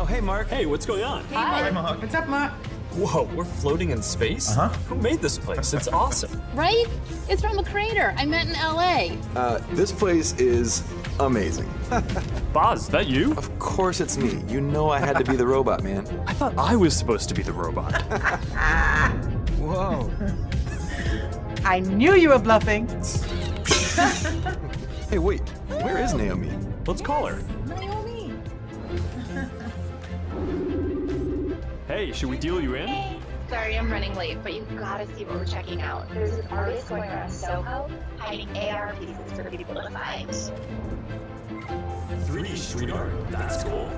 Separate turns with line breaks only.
Oh, hey, Mark.
Hey, what's going on?
Hi, Mark. What's up, Mark?
Whoa, we're floating in space?
Uh-huh.
Who made this place? It's awesome.
Right? It's from a crater I met in LA.
This place is amazing.
Boz, is that you?
Of course it's me. You know I had to be the robot, man.
I thought I was supposed to be the robot.
Whoa.
I knew you were bluffing.
Hey, wait. Where is Naomi?
Let's call her.
Naomi.
Hey, should we deal you in?
Hey, sorry I'm running late, but you gotta see what we're checking out. There's an artist going around Soho hiding AR pieces for people to find.
3D street art? That's cool.